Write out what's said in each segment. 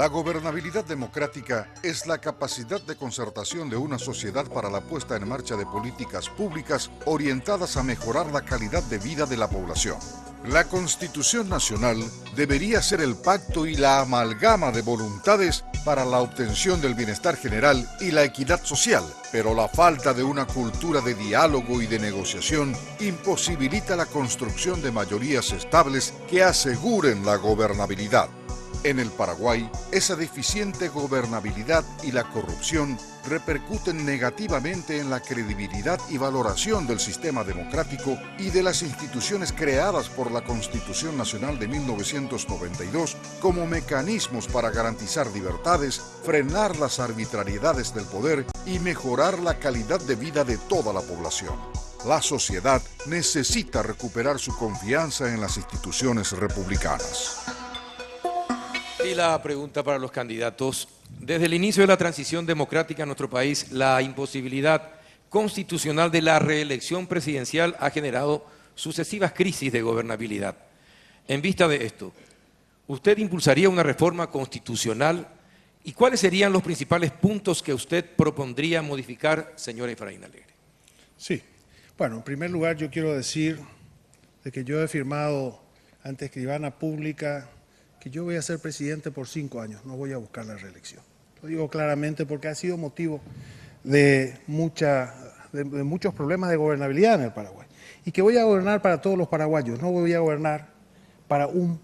La gobernabilidad democrática es la capacidad de concertación de una sociedad para la puesta en marcha de políticas públicas orientadas a mejorar la calidad de vida de la población. La Constitución Nacional debería ser el pacto y la amalgama de voluntades para la obtención del bienestar general y la equidad social, pero la falta de una cultura de diálogo y de negociación imposibilita la construcción de mayorías estables que aseguren la gobernabilidad. En el Paraguay, esa deficiente gobernabilidad y la corrupción repercuten negativamente en la credibilidad y valoración del sistema democrático y de las instituciones creadas por la Constitución Nacional de 1992 como mecanismos para garantizar libertades, frenar las arbitrariedades del poder y mejorar la calidad de vida de toda la población. La sociedad necesita recuperar su confianza en las instituciones republicanas. Y la pregunta para los candidatos. Desde el inicio de la transición democrática en nuestro país, la imposibilidad constitucional de la reelección presidencial ha generado sucesivas crisis de gobernabilidad. En vista de esto, ¿usted impulsaría una reforma constitucional? ¿Y cuáles serían los principales puntos que usted propondría modificar, señor Efraín Alegre? Sí. Bueno, en primer lugar yo quiero decir de que yo he firmado ante Escribana Pública que yo voy a ser presidente por 5 años, no voy a buscar la reelección. Lo digo claramente porque ha sido motivo de muchos problemas de gobernabilidad en el Paraguay. Y que voy a gobernar para todos los paraguayos, no voy a gobernar para un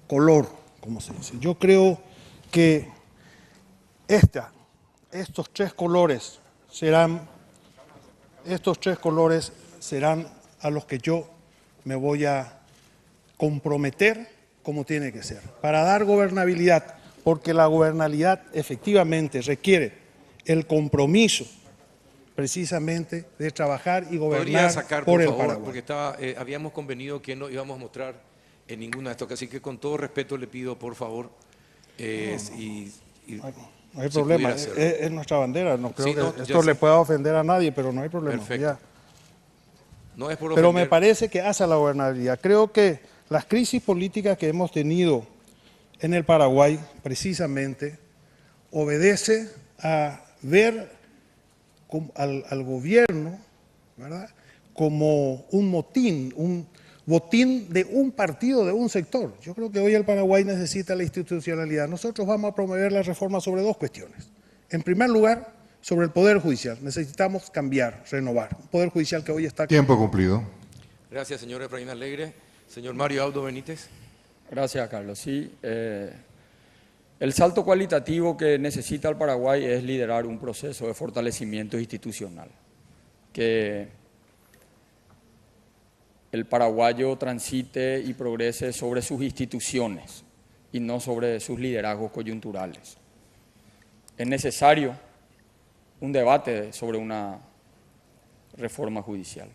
color, como se dice. Yo creo que estos tres colores serán a los que yo me voy a comprometer como tiene que ser, para dar gobernabilidad, porque la gobernabilidad efectivamente requiere el compromiso precisamente de trabajar y gobernar sacar, por el favor, Paraguay. Porque habíamos convenido que no íbamos a mostrar en ninguna de estas, así que con todo respeto le pido, por favor, no hay problema, es nuestra bandera, no creo que esto le pueda ofender a nadie, pero no hay problema. Perfecto. Ya. No es por ofender. Pero me parece que hace la gobernabilidad. Creo que las crisis políticas que hemos tenido en el Paraguay, precisamente, obedece a ver al gobierno, ¿verdad?, como un botín de un partido, de un sector. Yo creo que hoy el Paraguay necesita la institucionalidad. Nosotros vamos a promover la reforma sobre 2 cuestiones. En primer lugar, sobre el Poder Judicial. Necesitamos cambiar, renovar. Un Poder Judicial que hoy está... Tiempo cumplido. Gracias, señor Efraín Alegre. Señor Mario Audo Benítez. Gracias, Carlos. Sí, el salto cualitativo que necesita el Paraguay es liderar un proceso de fortalecimiento institucional. Que el paraguayo transite y progrese sobre sus instituciones y no sobre sus liderazgos coyunturales. Es necesario un debate sobre una reforma judicial,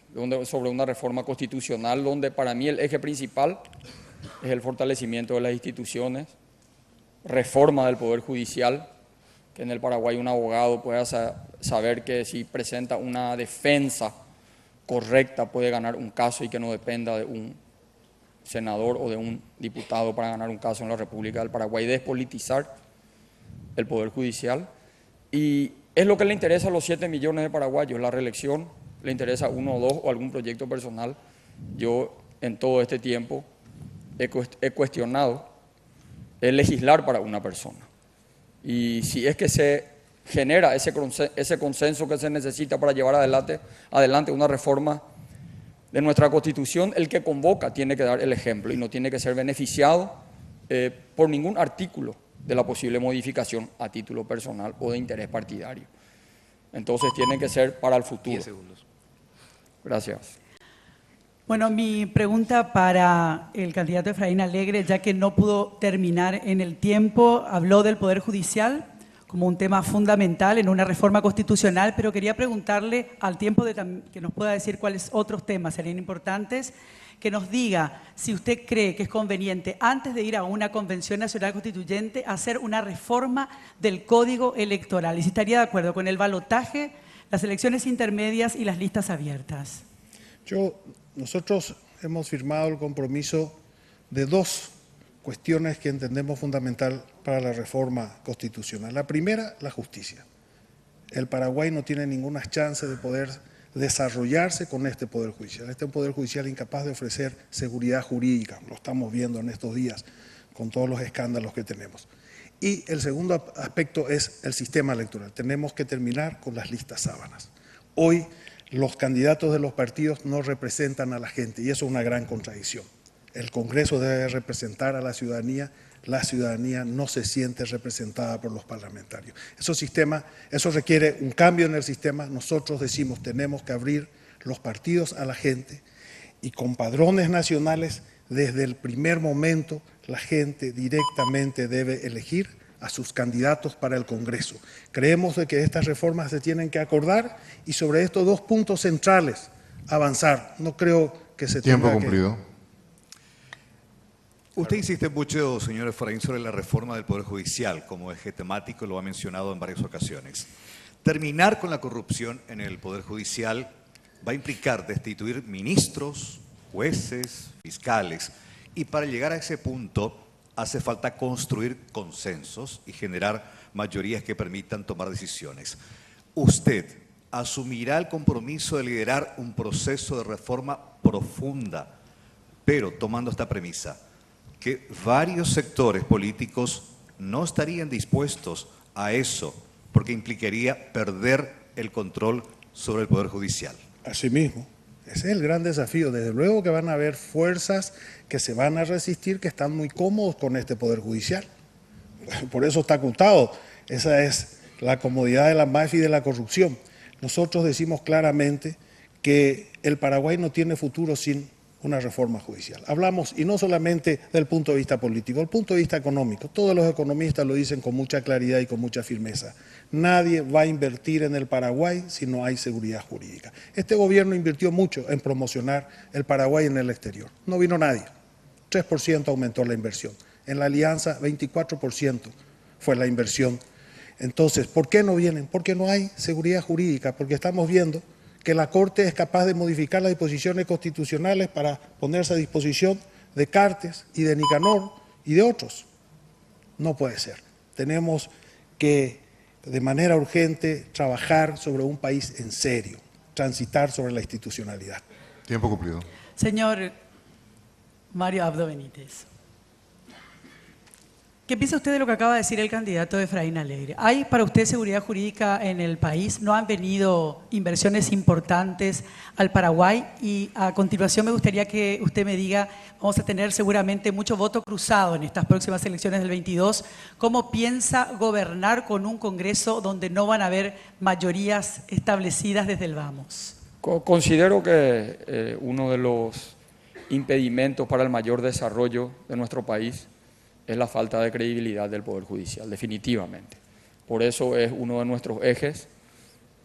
sobre una reforma constitucional, donde para mí el eje principal es el fortalecimiento de las instituciones, reforma del Poder Judicial, que en el Paraguay un abogado pueda saber que si presenta una defensa correcta puede ganar un caso y que no dependa de un senador o de un diputado para ganar un caso en la República del Paraguay. Despolitizar el Poder Judicial, y es lo que le interesa a los 7 millones de paraguayos, la reelección. Le interesa 1 o 2 o algún proyecto personal. Yo en todo este tiempo he cuestionado el legislar para una persona. Y si es que se genera ese consenso que se necesita para llevar adelante una reforma de nuestra Constitución, el que convoca tiene que dar el ejemplo y no tiene que ser beneficiado por ningún artículo de la posible modificación a título personal o de interés partidario. Entonces tiene que ser para el futuro. 10 segundos. Gracias. Bueno, mi pregunta para el candidato Efraín Alegre, ya que no pudo terminar en el tiempo, habló del Poder Judicial como un tema fundamental en una reforma constitucional, pero quería preguntarle al tiempo que nos pueda decir cuáles otros temas serían importantes, que nos diga si usted cree que es conveniente, antes de ir a una convención nacional constituyente, hacer una reforma del Código Electoral, y si estaría de acuerdo con el balotaje, las elecciones intermedias y las listas abiertas. Nosotros hemos firmado el compromiso de 2 cuestiones que entendemos fundamental para la reforma constitucional. La primera, la justicia. El Paraguay no tiene ninguna chance de poder desarrollarse con este Poder Judicial. Este Poder Judicial incapaz de ofrecer seguridad jurídica, lo estamos viendo en estos días con todos los escándalos que tenemos. Y el segundo aspecto es el sistema electoral. Tenemos que terminar con las listas sábanas. Hoy los candidatos de los partidos no representan a la gente y eso es una gran contradicción. El Congreso debe representar a la ciudadanía no se siente representada por los parlamentarios. Eso requiere un cambio en el sistema. Nosotros decimos, tenemos que abrir los partidos a la gente y con padrones nacionales, desde el primer momento, la gente directamente debe elegir a sus candidatos para el Congreso. Creemos de que estas reformas se tienen que acordar y sobre estos dos puntos centrales avanzar. No creo que se tenga que... Tiempo cumplido. Usted insiste mucho, señor Efraín, sobre la reforma del Poder Judicial como eje temático, lo ha mencionado en varias ocasiones. Terminar con la corrupción en el Poder Judicial va a implicar destituir ministros, jueces, fiscales, y para llegar a ese punto hace falta construir consensos y generar mayorías que permitan tomar decisiones. ¿Usted asumirá el compromiso de liderar un proceso de reforma profunda, pero tomando esta premisa, que varios sectores políticos no estarían dispuestos a eso, porque implicaría perder el control sobre el Poder Judicial? Asimismo, ese es el gran desafío. Desde luego que van a haber fuerzas que se van a resistir, que están muy cómodos con este Poder Judicial. Por eso está ocultado. Esa es la comodidad de la mafia y de la corrupción. Nosotros decimos claramente que el Paraguay no tiene futuro sin una reforma judicial. Hablamos, y no solamente del punto de vista político, el punto de vista económico. Todos los economistas lo dicen con mucha claridad y con mucha firmeza. Nadie va a invertir en el Paraguay si no hay seguridad jurídica. Este gobierno invirtió mucho en promocionar el Paraguay en el exterior. No vino nadie. 3% aumentó la inversión. En la alianza, 24% fue la inversión. Entonces, ¿por qué no vienen? Porque no hay seguridad jurídica, porque estamos viendo que la Corte es capaz de modificar las disposiciones constitucionales para ponerse a disposición de Cartes y de Nicanor y de otros. No puede ser. Tenemos que, de manera urgente, trabajar sobre un país en serio, transitar sobre la institucionalidad. Tiempo cumplido. Señor Mario Abdo Benítez, ¿qué piensa usted de lo que acaba de decir el candidato Efraín Alegre? ¿Hay para usted seguridad jurídica en el país? ¿No han venido inversiones importantes al Paraguay? Y a continuación me gustaría que usted me diga, vamos a tener seguramente mucho voto cruzado en estas próximas elecciones del 22. ¿Cómo piensa gobernar con un Congreso donde no van a haber mayorías establecidas desde el vamos? Considero que uno de los impedimentos para el mayor desarrollo de nuestro país es la falta de credibilidad del Poder Judicial, definitivamente. Por eso es uno de nuestros ejes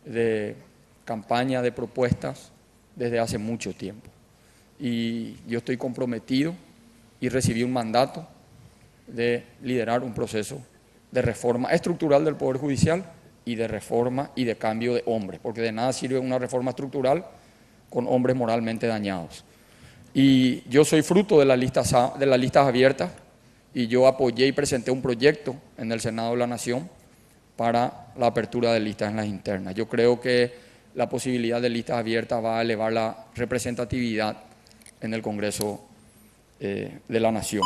de campaña, de propuestas, desde hace mucho tiempo. Y yo estoy comprometido y recibí un mandato de liderar un proceso de reforma estructural del Poder Judicial y de reforma y de cambio de hombres, porque de nada sirve una reforma estructural con hombres moralmente dañados. Y yo soy fruto de las listas abiertas, y yo apoyé y presenté un proyecto en el Senado de la Nación para la apertura de listas en las internas. Yo creo que la posibilidad de listas abiertas va a elevar la representatividad en el Congreso de la Nación.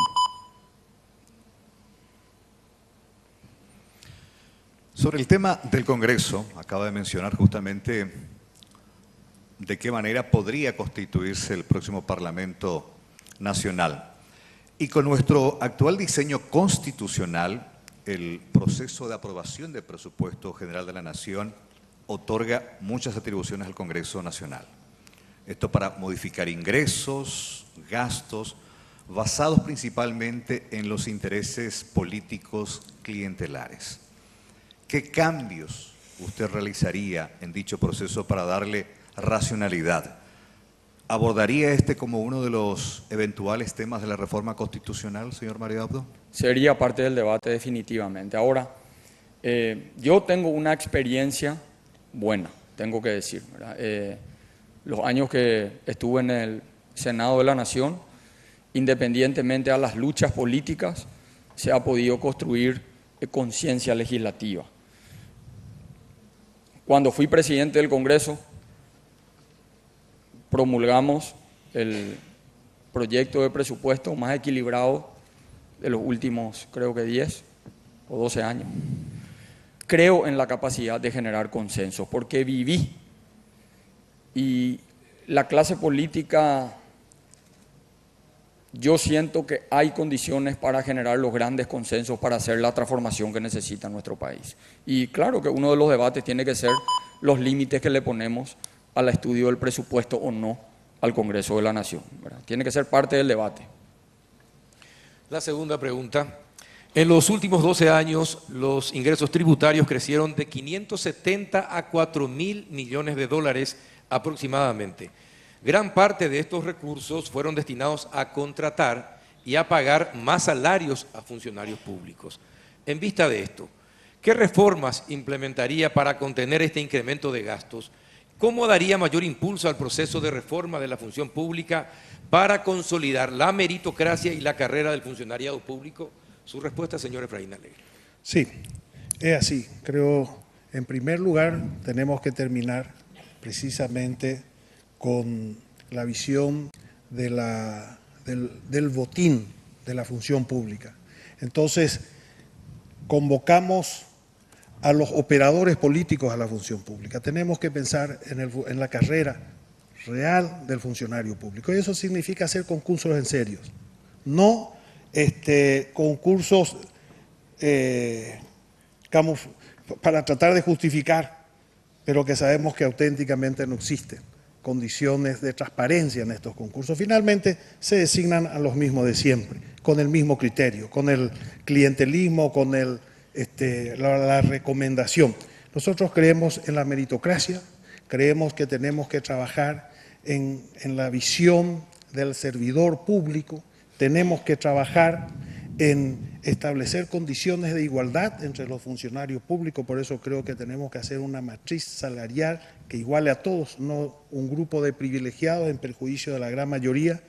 Sobre el tema del Congreso, acaba de mencionar justamente de qué manera podría constituirse el próximo Parlamento Nacional. Y con nuestro actual diseño constitucional, el proceso de aprobación del presupuesto general de la Nación otorga muchas atribuciones al Congreso Nacional. Esto para modificar ingresos, gastos, basados principalmente en los intereses políticos clientelares. ¿Qué cambios usted realizaría en dicho proceso para darle racionalidad? ¿Abordaría este como uno de los eventuales temas de la reforma constitucional, señor Mario Abdo? Sería parte del debate definitivamente. Ahora, yo tengo una experiencia buena, tengo que decir, ¿verdad? Los años que estuve en el Senado de la Nación independientemente a las luchas políticas, se ha podido construir conciencia legislativa. Cuando fui presidente del Congreso, promulgamos el proyecto de presupuesto más equilibrado de los últimos, creo que 10 o 12 años. Creo en la capacidad de generar consensos, porque viví y la clase política, yo siento que hay condiciones para generar los grandes consensos para hacer la transformación que necesita nuestro país. Y claro que uno de los debates tiene que ser los límites que le ponemos al estudio del presupuesto o no al Congreso de la Nación, ¿verdad? Tiene que ser parte del debate. La segunda pregunta. En los últimos 12 años, los ingresos tributarios crecieron de 570 a 4.000 millones de dólares aproximadamente. Gran parte de estos recursos fueron destinados a contratar y a pagar más salarios a funcionarios públicos. En vista de esto, ¿qué reformas implementaría para contener este incremento de gastos? ¿Cómo daría mayor impulso al proceso de reforma de la función pública para consolidar la meritocracia y la carrera del funcionariado público? Su respuesta, señor Efraín Alegre. Sí, es así. Creo, en primer lugar, tenemos que terminar precisamente con la visión de del botín de la función pública. Entonces, convocamos a los operadores políticos a la función pública. Tenemos que pensar en la carrera real del funcionario público. Y eso significa hacer concursos en serio, no concursos para tratar de justificar, pero que sabemos que auténticamente no existen condiciones de transparencia en estos concursos. Finalmente se designan a los mismos de siempre, con el mismo criterio, con el clientelismo, con la recomendación. Nosotros creemos en la meritocracia, creemos que tenemos que trabajar en la visión del servidor público, tenemos que trabajar en establecer condiciones de igualdad entre los funcionarios públicos, por eso creo que tenemos que hacer una matriz salarial que iguale a todos, no un grupo de privilegiados en perjuicio de la gran mayoría,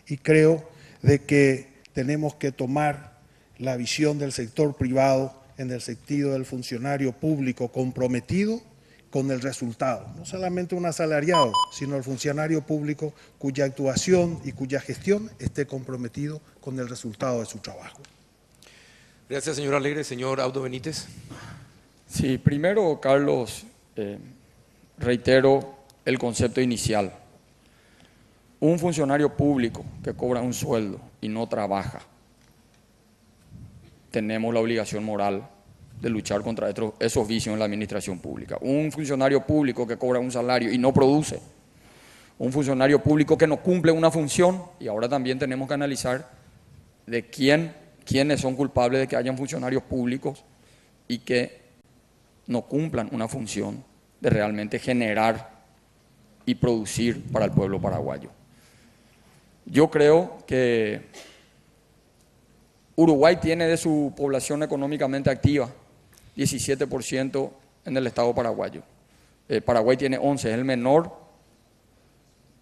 y creo de que tenemos que tomar la visión del sector privado en el sentido del funcionario público comprometido con el resultado, no solamente un asalariado, sino el funcionario público cuya actuación y cuya gestión esté comprometido con el resultado de su trabajo. Gracias, señor Alegre. Señor Audo Benítez. Sí, primero, Carlos, reitero el concepto inicial. Un funcionario público que cobra un sueldo y no trabaja, tenemos la obligación moral de luchar contra esos vicios en la administración pública. Un funcionario público que cobra un salario y no produce, un funcionario público que no cumple una función, y ahora también tenemos que analizar de quiénes son culpables de que hayan funcionarios públicos y que no cumplan una función de realmente generar y producir para el pueblo paraguayo. Yo creo que Uruguay tiene de su población económicamente activa 17% en el Estado paraguayo. Paraguay tiene 11%, es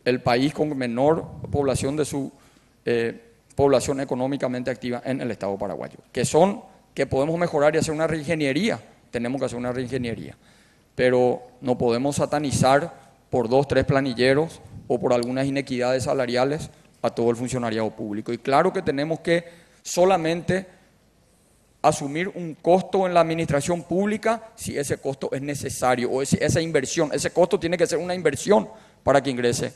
el país con menor población de su población económicamente activa en el Estado paraguayo. Que podemos mejorar y hacer una reingeniería, tenemos que hacer una reingeniería, pero no podemos satanizar por 2, 3 planilleros o por algunas inequidades salariales a todo el funcionariado público. Y claro que tenemos que solamente asumir un costo en la administración pública si ese costo es necesario, o esa inversión, ese costo tiene que ser una inversión para que ingrese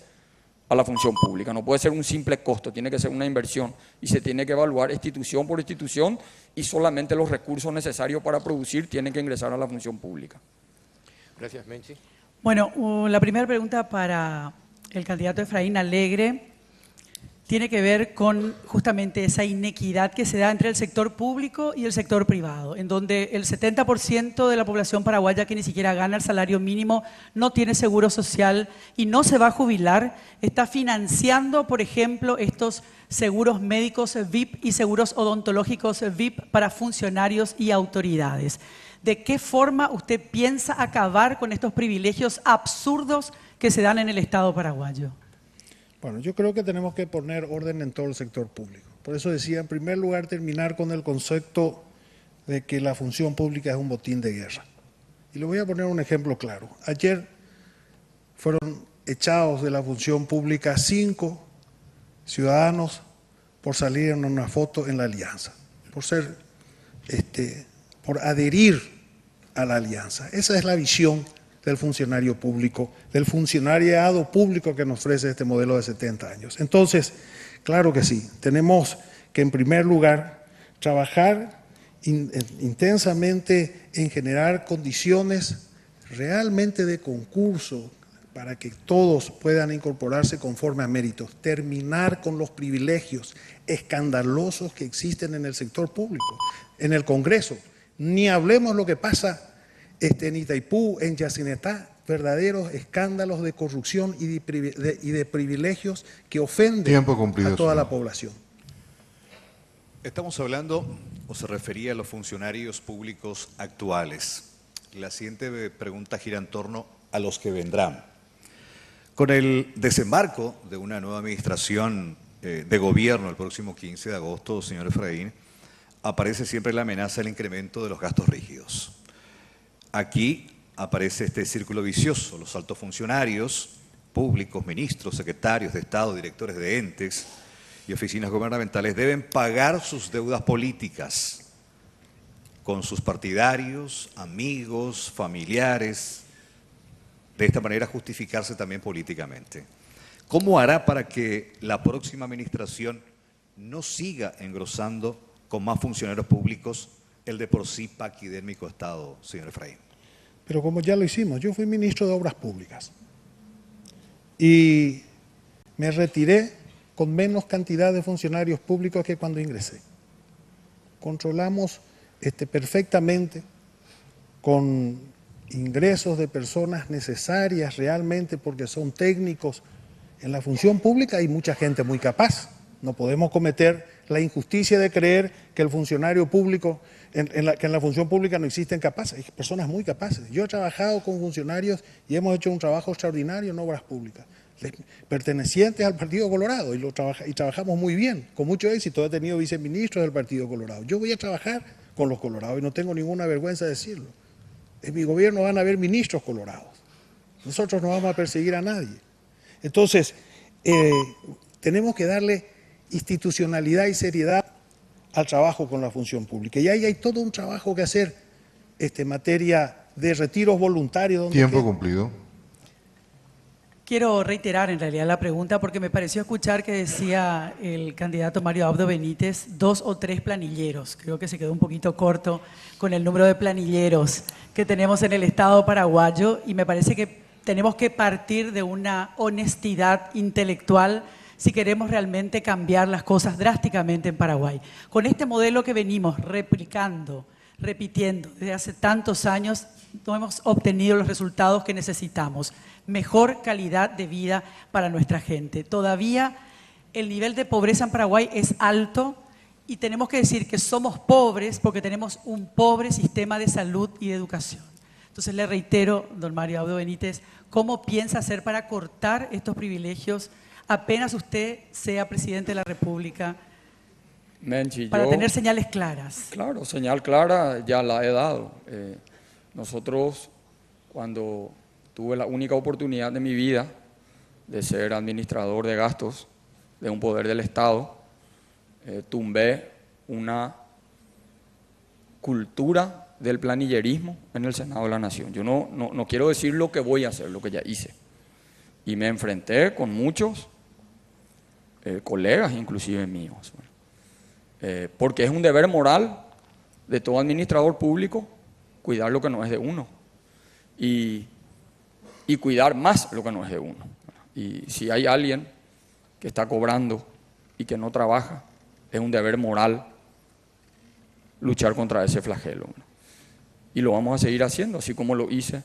a la función pública. No puede ser un simple costo, tiene que ser una inversión y se tiene que evaluar institución por institución, y solamente los recursos necesarios para producir tienen que ingresar a la función pública. Gracias, Menchi. Bueno, la primera pregunta para el candidato Efraín Alegre tiene que ver con justamente esa inequidad que se da entre el sector público y el sector privado, en donde el 70% de la población paraguaya que ni siquiera gana el salario mínimo, no tiene seguro social y no se va a jubilar, está financiando, por ejemplo, estos seguros médicos VIP y seguros odontológicos VIP para funcionarios y autoridades. ¿De qué forma usted piensa acabar con estos privilegios absurdos que se dan en el Estado paraguayo? Bueno, yo creo que tenemos que poner orden en todo el sector público. Por eso decía, en primer lugar, terminar con el concepto de que la función pública es un botín de guerra. Y le voy a poner un ejemplo claro. Ayer fueron echados de la función pública 5 ciudadanos por salir en una foto en la alianza, por adherir a la alianza. Esa es la visión del funcionario público, del funcionariado público que nos ofrece este modelo de 70 años. Entonces, claro que sí, tenemos que en primer lugar trabajar intensamente en generar condiciones realmente de concurso para que todos puedan incorporarse conforme a méritos, terminar con los privilegios escandalosos que existen en el sector público, en el Congreso. Ni hablemos lo que pasa en Itaipú, en Yacinetá, verdaderos escándalos de corrupción y de privilegios que ofenden a toda la población. Estamos hablando, o se refería a los funcionarios públicos actuales. La siguiente pregunta gira en torno a los que vendrán. Con el desembarco de una nueva administración de gobierno el próximo 15 de agosto, señor Efraín, aparece siempre la amenaza del incremento de los gastos rígidos. Aquí aparece este círculo vicioso. Los altos funcionarios públicos, ministros, secretarios de Estado, directores de entes y oficinas gubernamentales deben pagar sus deudas políticas con sus partidarios, amigos, familiares, de esta manera justificarse también políticamente. ¿Cómo hará para que la próxima administración no siga engrosando con más funcionarios públicos el de por sí paquidérmico Estado, señor Efraín? Pero como ya lo hicimos, yo fui ministro de Obras Públicas y me retiré con menos cantidad de funcionarios públicos que cuando ingresé. Controlamos perfectamente con ingresos de personas necesarias realmente porque son técnicos. En la función pública hay mucha gente muy capaz. No podemos cometer la injusticia de creer que el funcionario público, que en la función pública no existen capaces, hay personas muy capaces. Yo he trabajado con funcionarios y hemos hecho un trabajo extraordinario en obras públicas, pertenecientes al Partido Colorado, y trabajamos muy bien, con mucho éxito. He tenido viceministros del Partido Colorado. Yo voy a trabajar con los colorados y no tengo ninguna vergüenza de decirlo. En mi gobierno van a haber ministros colorados. Nosotros no vamos a perseguir a nadie. Entonces, tenemos que darle institucionalidad y seriedad al trabajo con la función pública. Y ahí hay todo un trabajo que hacer en materia de retiros voluntarios. Tiempo cumplido. Quiero reiterar en realidad la pregunta porque me pareció escuchar que decía el candidato Mario Abdo Benítez 2 o 3 planilleros. Creo que se quedó un poquito corto con el número de planilleros que tenemos en el Estado paraguayo y me parece que tenemos que partir de una honestidad intelectual si queremos realmente cambiar las cosas drásticamente en Paraguay. Con este modelo que venimos repitiendo desde hace tantos años, no hemos obtenido los resultados que necesitamos. Mejor calidad de vida para nuestra gente. Todavía el nivel de pobreza en Paraguay es alto y tenemos que decir que somos pobres porque tenemos un pobre sistema de salud y de educación. Entonces le reitero, don Mario Abdo Benítez, ¿cómo piensa hacer para cortar estos privilegios apenas usted sea presidente de la República? Menchi, para tener señales claras. Claro, señal clara ya la he dado. Nosotros, cuando tuve la única oportunidad de mi vida de ser administrador de gastos de un poder del Estado, tumbé una cultura del planillerismo en el Senado de la Nación. Yo no quiero decir lo que voy a hacer, lo que ya hice. Y me enfrenté con muchos colegas, inclusive míos, porque es un deber moral de todo administrador público cuidar lo que no es de uno y cuidar más lo que no es de uno. Y si hay alguien que está cobrando y que no trabaja, es un deber moral luchar contra ese flagelo. Y lo vamos a seguir haciendo, así como lo hice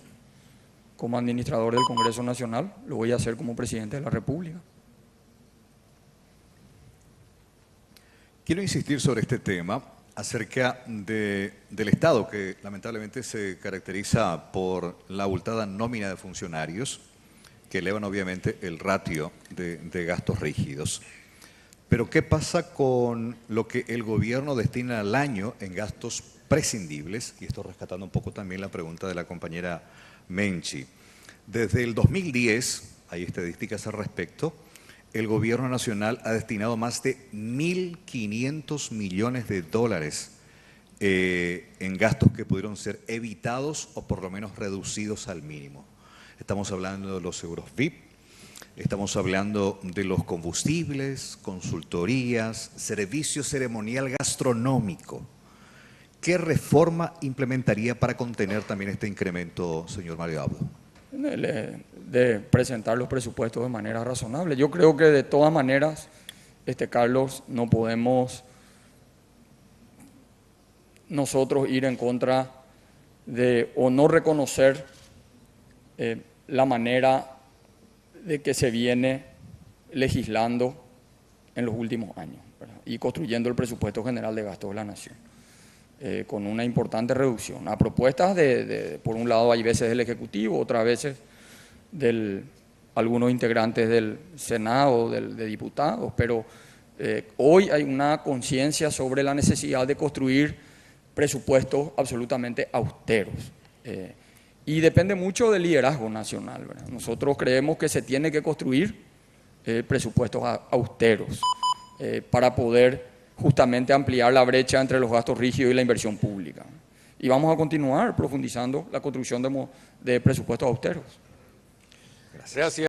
como administrador del Congreso Nacional, lo voy a hacer como presidente de la República. Quiero insistir sobre este tema acerca del Estado, que lamentablemente se caracteriza por la abultada nómina de funcionarios que elevan obviamente el ratio de gastos rígidos. Pero ¿qué pasa con lo que el gobierno destina al año en gastos prescindibles? Y esto rescatando un poco también la pregunta de la compañera Menchi. Desde el 2010, hay estadísticas al respecto, el gobierno nacional ha destinado más de 1.500 millones de dólares en gastos que pudieron ser evitados o por lo menos reducidos al mínimo. Estamos hablando de los seguros VIP, estamos hablando de los combustibles, consultorías, servicio ceremonial gastronómico. ¿Qué reforma implementaría para contener también este incremento, señor Mario Abdo? De presentar los presupuestos de manera razonable. Yo creo que de todas maneras, Carlos, no podemos nosotros ir en contra de o no reconocer la manera de que se viene legislando en los últimos años, ¿verdad? Y construyendo el presupuesto general de gastos de la Nación, con una importante reducción. A propuestas por un lado, hay veces del Ejecutivo, otras veces de algunos integrantes del Senado, de diputados, pero hoy hay una conciencia sobre la necesidad de construir presupuestos absolutamente austeros. Y depende mucho del liderazgo nacional, ¿verdad? Nosotros creemos que se tiene que construir presupuestos austeros para poder justamente ampliar la brecha entre los gastos rígidos y la inversión pública. Y vamos a continuar profundizando la construcción de presupuestos austeros. Gracias.